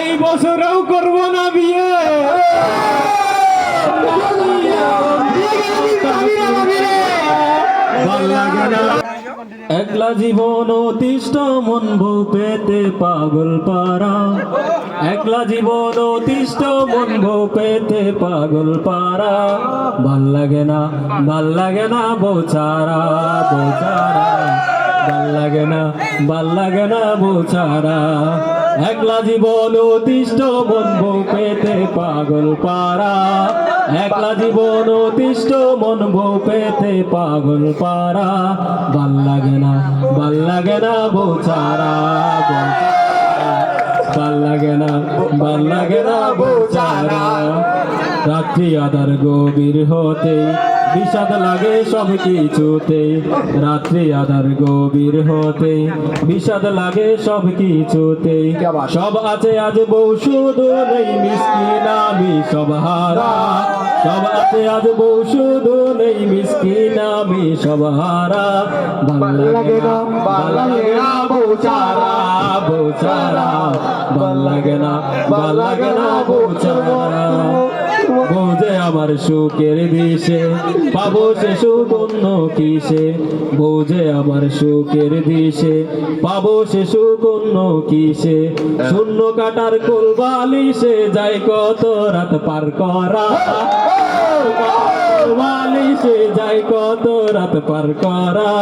এই বছরেও করব না বিয়ে। ভাল লাগে না একলা জীবন অতিষ্ঠ মন বউ পেতে পাগল পারা। একলা জীবন অতিষ্ঠ মন বউ পেতে পাগল পারা। ভাল লাগে না বউ ছাড়া বউ ছাড়া। ভাল লাগে না বউ ছাড়া। একলা জীবন অতিষ্ঠ মন বউ পেতে পাগল পারা। একলা জীবন অতিষ্ঠ মন বউ পেতে পাগল পারা। ভাল লাগে না বউ ছাড়া ভাল লাগে না বউ ছাড়া। রাত্রি আধার গভীর হতে বিষাদ লাগে সব কিছুতে। রাত্রি আধার গভীর হতে বিষাদ লাগে সব কিছুতে। সব আছে আজ বউ শুধু নেই মিসকিন আমি সব হারা। সব আছে আজ বউ শুধু নেই মিসকিন আমি সব হারা। ভাল লাগে না বউ ছাড়া বউ ছাড়া। ভাল লাগে না বউ ছাড়া। বউ যে আমার সুখের দিশে পাবো সে সুখ অন্য কিসে। বউ যে আমার সুখের দিশে পাবো সে সুখ অন্য কিসে। শূন্য কাটার কোল বালিশে যায় কত রাত পার করা। বালিশে যায় কত রাত পার করা।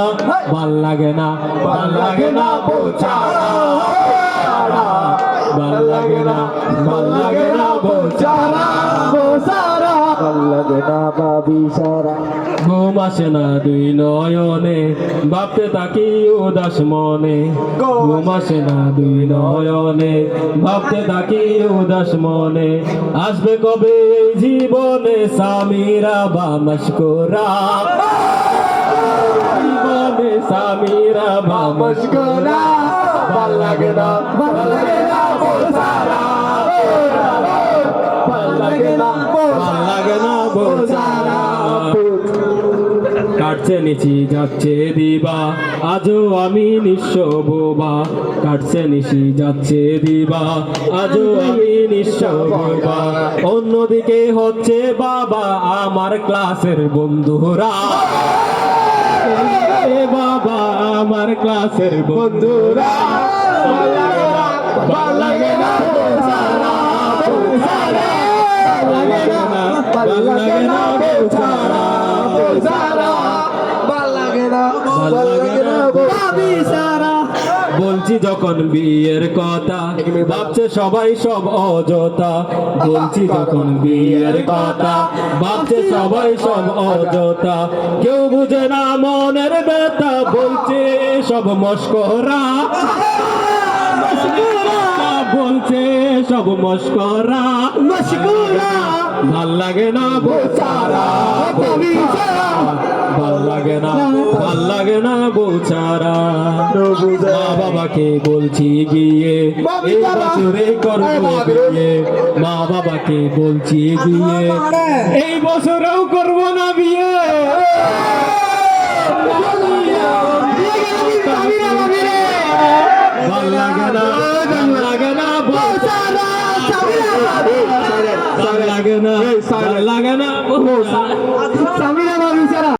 ভাল লাগে না বউ ছাড়া। ভাল লাগে না বউ ছাড়া। ভাল লাগে না ভাবি সারা। ঘুম আসে না দুই নয়নে ভাবতে থাকি উদাস মনে। ঘুম আসে না দুই নয়নে ভাবতে থাকি উদাস মনে। আসবে কবে এই জীবনে সামিরা বা মশকুরা। জীবনে সামিরা বা মশকুরা। ভাল লাগে না বউ ছাড়া। ভাল লাগে না বউ ছাড়া। কাটছে নিচি যাচ্ছে দিবা আজও আমি নিঃস্ব বোবা। কাটছে নিশি যাচ্ছে দিবা আজও আমি নিঃস্ব বোবা। অন্যদিকে হচ্ছে বাবা আমার ক্লাসের বন্ধুরা। বাবা আমার ক্লাসের বন্ধুরা। ভাল লাগে না বউ ছাড়া বউ ছাড়া। ভাল লাগে না বউ ছাড়া বউ ছাড়া। ভাল লাগে না ভাবি সারা। বলছি যখন বিয়ের কথা ভাবছে সবাই সব অযথা। বলছি যখন বিয়ের কথা ভাবছে সবাই সব অযথা। কেউ বুঝে না মনের ব্যথা বলছে সব মস্করা। বলছে সব মস্করা। ভাল লাগে না বউ ছাড়া ভাল লাগে না বউ ছাড়া। মা বাবাকে বলছি গিয়ে এই বছরে করবো বিয়ে। মা বাবাকে বলছি গিয়ে এই বছরেও করব না বিয়ে। ভাল লাগে না বউ ছাড়া। ভাল লাগে না বউ ছাড়া।